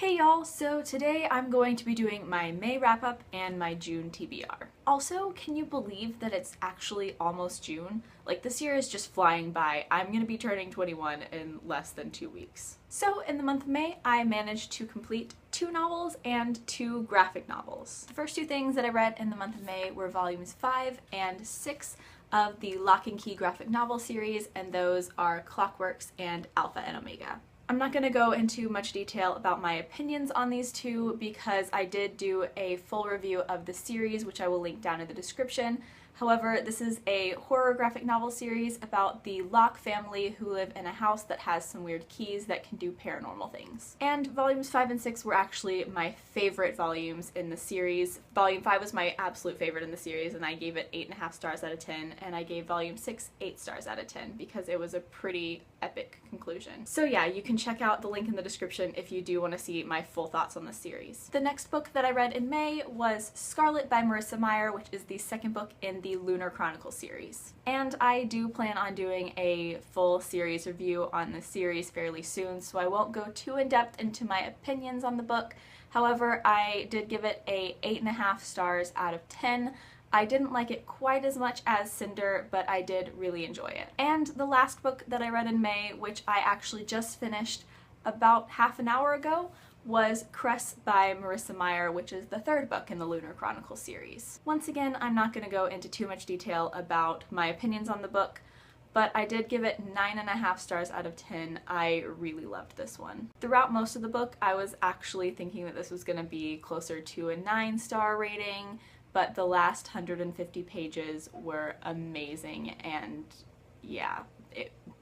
Hey y'all, so today I'm going to be doing my May wrap-up and my June TBR. Also, can you believe that it's actually almost June? Like, this year is just flying by. I'm gonna be turning 21 in less than 2 weeks. So in the month of May, I managed to complete 2 novels and 2 graphic novels. The first 2 things that I read in the month of May were volumes 5 and 6 of the Lock and Key graphic novel series, and those are Clockworks and Alpha and Omega. I'm not going to go into much detail about my opinions on these two because I did do a full review of the series, which I will link down in the description. However, this is a horror graphic novel series about the Locke family who live in a house that has some weird keys that can do paranormal things. And volumes 5 and 6 were actually my favorite volumes in the series. Volume 5 was my absolute favorite in the series, and I gave it 8.5 stars out of 10, and I gave volume 6 8 stars out of 10 because it was a pretty epic conclusion. So yeah, you can check out the link in the description if you do want to see my full thoughts on the series. The next book that I read in May was Scarlet by Marissa Meyer, which is the second book in the Lunar Chronicles series. And I do plan on doing a full series review on the series fairly soon, so I won't go too in-depth into my opinions on the book. However, I did give it a 8.5 stars out of 10. I didn't like it quite as much as Cinder, but I did really enjoy it. And the last book that I read in May, which I actually just finished about half an hour ago, was Cress by Marissa Meyer, which is the third book in the Lunar Chronicles series. Once again, I'm not going to go into too much detail about my opinions on the book, but I did give it 9.5 stars out of 10. I really loved this one. Throughout most of the book, I was actually thinking that this was going to be closer to a 9-star rating, but the last 150 pages were amazing, and yeah,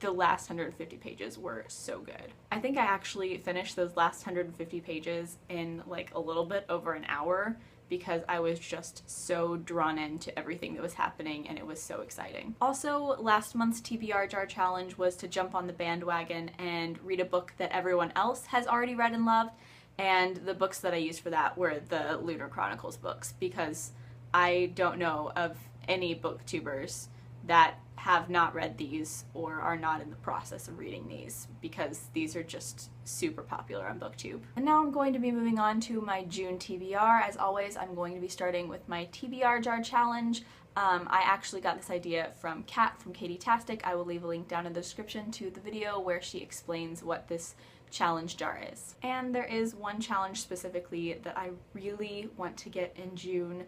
the last 150 pages were so good. I think I actually finished those last 150 pages in like a little bit over an hour because I was just so drawn into everything that was happening, and it was so exciting. Also, last month's TBR jar challenge was to jump on the bandwagon and read a book that everyone else has already read and loved, and the books that I used for that were the Lunar Chronicles books because I don't know of any booktubers that have not read these or are not in the process of reading these because these are just super popular on BookTube. And now I'm going to be moving on to my June TBR. As always, I'm going to be starting with my TBR jar challenge. I actually got this idea from Kat from Katie Tastic. I will leave a link down in the description to the video where she explains what this challenge jar is. And there is one challenge specifically that I really want to get in June.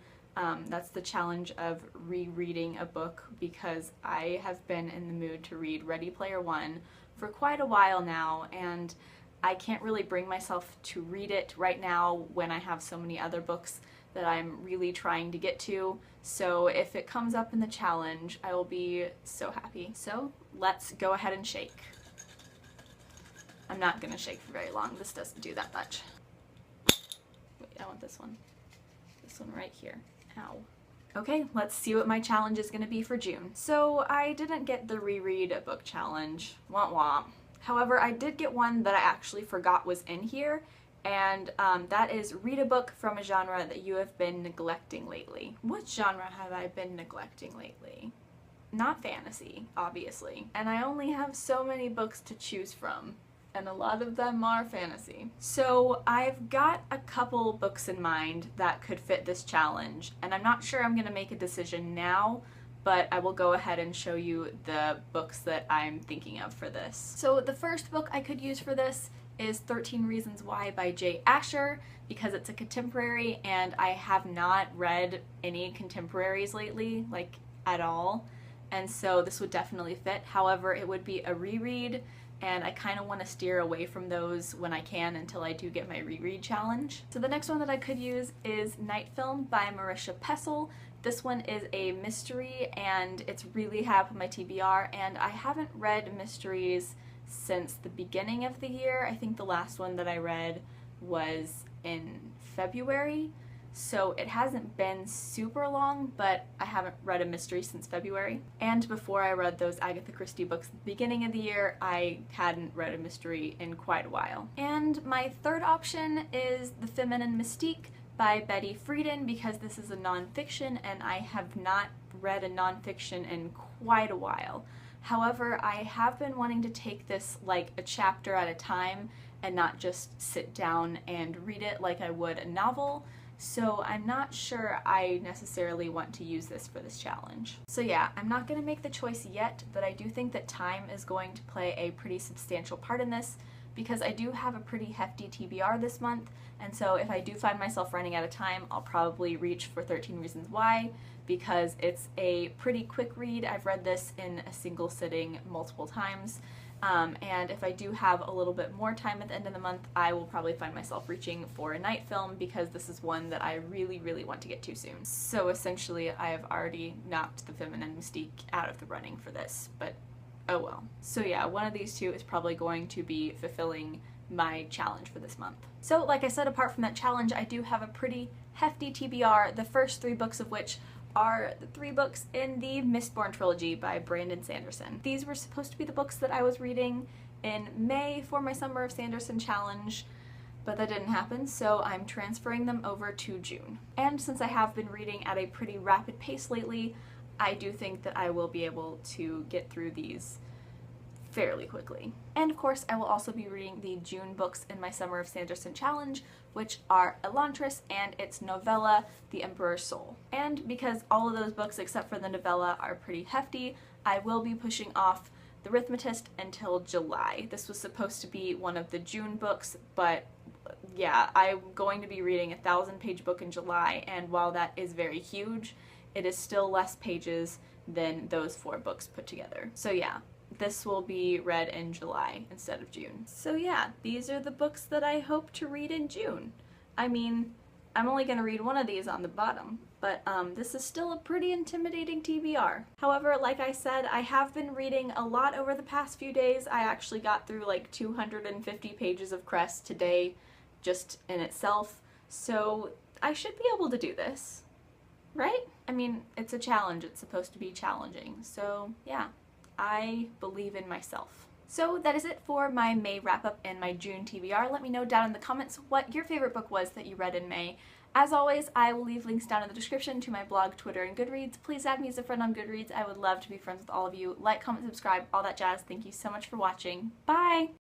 That's the challenge of rereading a book because I have been in the mood to read Ready Player One for quite a while now, and I can't really bring myself to read it right now when I have so many other books that I'm really trying to get to. So if it comes up in the challenge, I will be so happy. So let's go ahead and shake. I'm not gonna shake for very long. This doesn't do that much. Wait, I want this one. This one right here. Ow. Okay, let's see what my challenge is going to be for June. So I didn't get the reread a book challenge. Womp womp. However, I did get one that I actually forgot was in here, and that is read a book from a genre that you have been neglecting lately. What genre have I been neglecting lately? Not fantasy, obviously. And I only have so many books to choose from, and a lot of them are fantasy. So I've got a couple books in mind that could fit this challenge, and I'm not sure I'm gonna make a decision now, but I will go ahead and show you the books that I'm thinking of for this. So the first book I could use for this is 13 Reasons Why by J. Asher, because it's a contemporary, and I have not read any contemporaries lately, like at all, and so this would definitely fit. However, it would be a reread, and I kind of want to steer away from those when I can until I do get my reread challenge. So the next one that I could use is Night Film by Marisha Pessel. This one is a mystery, and it's really high up on my TBR, and I haven't read mysteries since the beginning of the year. I think the last one that I read was in February, so it hasn't been super long, but I haven't read a mystery since February. And before I read those Agatha Christie books at the beginning of the year, I hadn't read a mystery in quite a while. And my third option is The Feminine Mystique by Betty Friedan, because this is a nonfiction and I have not read a nonfiction in quite a while. However, I have been wanting to take this like a chapter at a time and not just sit down and read it like I would a novel. So I'm not sure I necessarily want to use this for this challenge. So yeah, I'm not going to make the choice yet, but I do think that time is going to play a pretty substantial part in this, because I do have a pretty hefty TBR this month, and so if I do find myself running out of time, I'll probably reach for 13 Reasons Why, because it's a pretty quick read. I've read this in a single sitting multiple times. And if I do have a little bit more time at the end of the month, I will probably find myself reaching for a night film, because this is one that I really, really want to get to soon. So essentially, I have already knocked the feminine mystique out of the running for this, but oh well. So yeah, one of these two is probably going to be fulfilling my challenge for this month. So like I said, apart from that challenge, I do have a pretty hefty TBR, the first 3 books of which are the 3 books in the Mistborn trilogy by Brandon Sanderson. These were supposed to be the books that I was reading in May for my Summer of Sanderson challenge, but that didn't happen, so I'm transferring them over to June. And since I have been reading at a pretty rapid pace lately, I do think that I will be able to get through these fairly quickly. And of course, I will also be reading the June books in my Summer of Sanderson challenge, which are Elantris and its novella, The Emperor's Soul. And because all of those books, except for the novella, are pretty hefty, I will be pushing off The Rhythmatist until July. This was supposed to be one of the June books, but yeah, I'm going to be reading a 1,000-page book in July, and while that is very huge, it is still less pages than those 4 books put together. So yeah, this will be read in July instead of June. So yeah, these are the books that I hope to read in June. I mean, I'm only going to read one of these on the bottom, but this is still a pretty intimidating TBR. However, like I said, I have been reading a lot over the past few days. I actually got through like 250 pages of Crest today just in itself, so I should be able to do this, right? I mean, it's a challenge, it's supposed to be challenging, so yeah, I believe in myself. So that is it for my May wrap-up and my June TBR. Let me know down in the comments what your favorite book was that you read in May. As always, I will leave links down in the description to my blog, Twitter, and Goodreads. Please add me as a friend on Goodreads. I would love to be friends with all of you. Like, comment, subscribe, all that jazz. Thank you so much for watching. Bye!